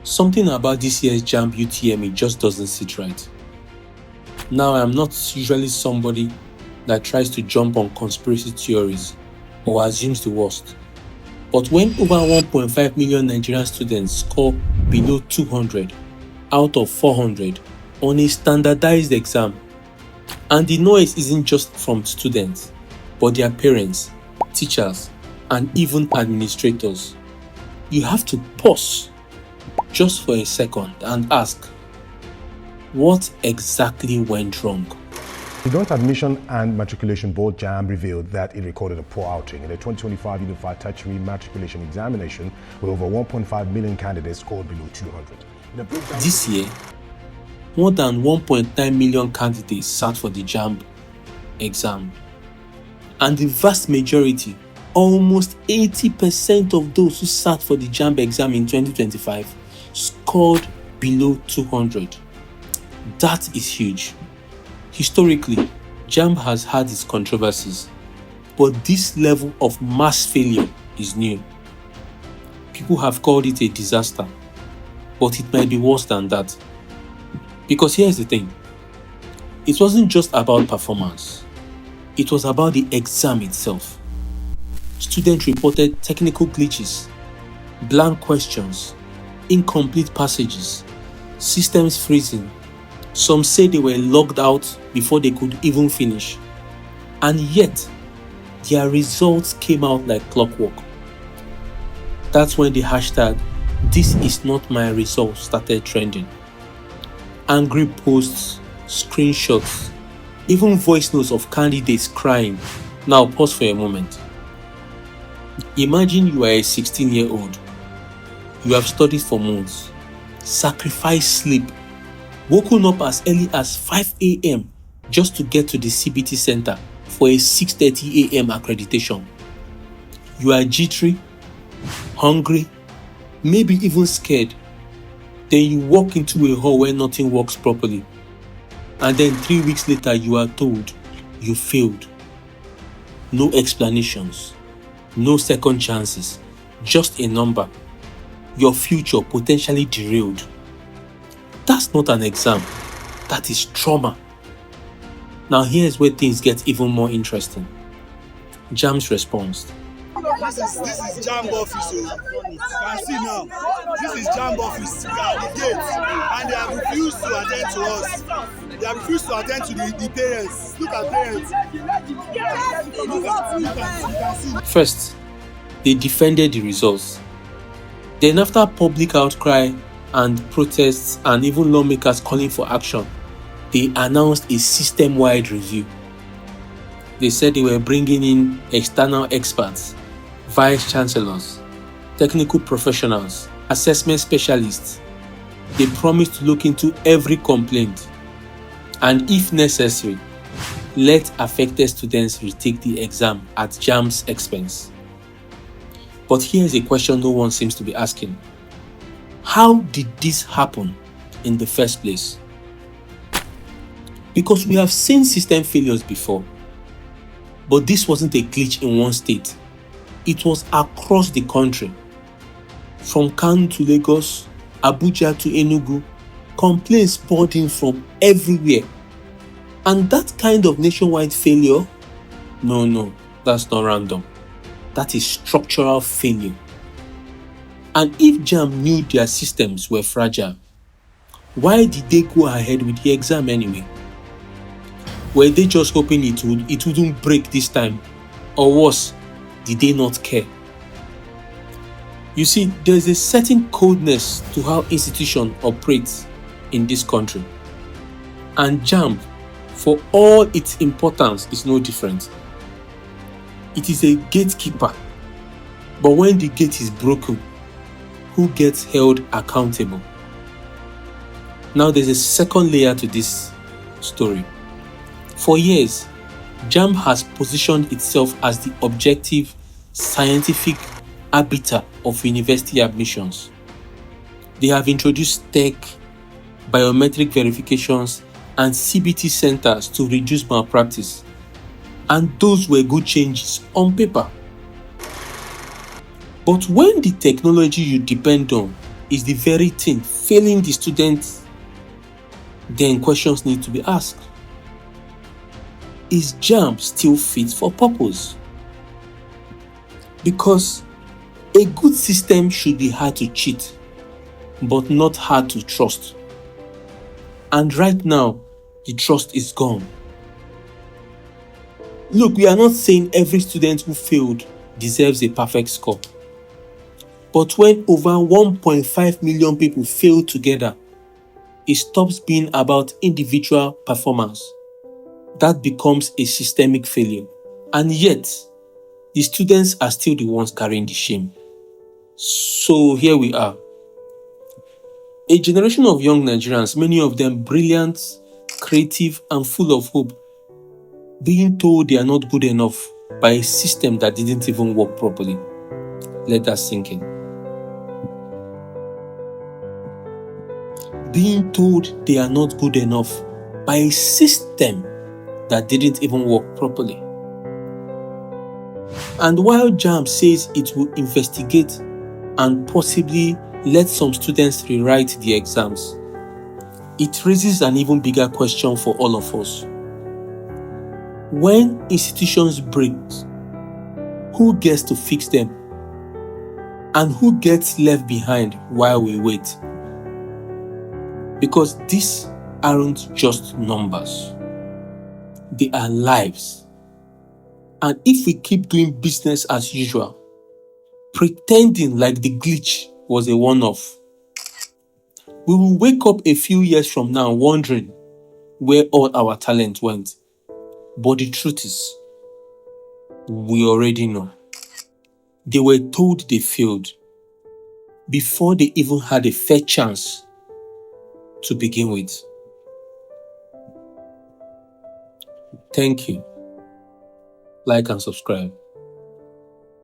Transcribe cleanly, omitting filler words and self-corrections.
Something about this year's JAMB UTME just doesn't sit right. Now, I'm not usually somebody that tries to jump on conspiracy theories or assumes the worst. But when over 1.5 million Nigerian students score below 200 out of 400 on a standardized exam, and the noise isn't just from students, but their parents, teachers, and even administrators, you have to pause just for a second and ask, what exactly went wrong? The Joint Admission and Matriculation Board JAMB revealed that it recorded a poor outing in the 2025 Unified Tertiary Matriculation Examination, where over 1.5 million candidates scored below 200. This year, more than 1.9 million candidates sat for the JAMB exam, and the vast majority, almost 80% of those who sat for the JAMB exam in 2025 scored below 200. That is huge. Historically, JAMB has had its controversies, but this level of mass failure is new. People have called it a disaster, but it might be worse than that. Because here's the thing, it wasn't just about performance, it was about the exam itself. Students reported technical glitches, blank questions, incomplete passages, systems freezing. Some say they were logged out before they could even finish. And yet, their results came out like clockwork. That's when the hashtag "This is not my result" started trending. Angry posts, screenshots, even voice notes of candidates crying. Now pause for a moment. Imagine you are a 16-year-old. You have studied for months, sacrificed sleep, woken up as early as 5 a.m. just to get to the CBT center for a 6:30 a.m. accreditation. You are jittery, hungry, maybe even scared. Then you walk into a hall where nothing works properly. And then 3 weeks later, you are told you failed. No explanations, no second chances, just a number. Your future potentially derailed. That's not an exam, that is trauma. Now here's where things get even more interesting. JAMB's response. This is JAMB office. You can see now. This is JAMB office. We are at the gate, and they have refused to attend to us. They have refused to attend to the parents. Look at parents. You can see. First, they defended the results. Then after public outcry and protests and even lawmakers calling for action, they announced a system-wide review. They said they were bringing in external experts, vice chancellors, technical professionals, assessment specialists. They promised to look into every complaint and, if necessary, let affected students retake the exam at JAMB's expense. But here's a question no one seems to be asking. How did this happen in the first place? Because we have seen system failures before, but this wasn't a glitch in one state. It was across the country. From Kano to Lagos, Abuja to Enugu, complaints poured in from everywhere. And that kind of nationwide failure? No, that's not random. That is structural failure. And if JAMB knew their systems were fragile, why did they go ahead with the exam anyway? Were they just hoping it wouldn't break this time? Or worse, did they not care? You see, there's a certain coldness to how institution operates in this country. And JAMB, for all its importance, is no different. It is a gatekeeper. But when the gate is broken, who gets held accountable? Now there's a second layer to this story. For years, JAMB has positioned itself as the objective, scientific arbiter of university admissions. They have introduced tech, biometric verifications, and CBT centers to reduce malpractice. And those were good changes on paper. But when the technology you depend on is the very thing failing the students, then questions need to be asked. Is JAMB still fit for purpose? Because a good system should be hard to cheat, but not hard to trust. And right now, the trust is gone. Look, we are not saying every student who failed deserves a perfect score. But when over 1.5 million people fail together, it stops being about individual performance. That becomes a systemic failure. And yet, the students are still the ones carrying the shame. So here we are. A generation of young Nigerians, many of them brilliant, creative, and full of hope, being told they are not good enough by a system that didn't even work properly. Let that sink in. Being told they are not good enough by a system that didn't even work properly. And while JAMB says it will investigate and possibly let some students rewrite the exams, it raises an even bigger question for all of us. When institutions break, who gets to fix them? And who gets left behind while we wait? Because these aren't just numbers. They are lives. And if we keep doing business as usual, pretending like the glitch was a one-off, we will wake up a few years from now wondering where all our talent went. But the truth is, we already know. They were told they failed before they even had a fair chance to begin with. Thank you. Like and subscribe.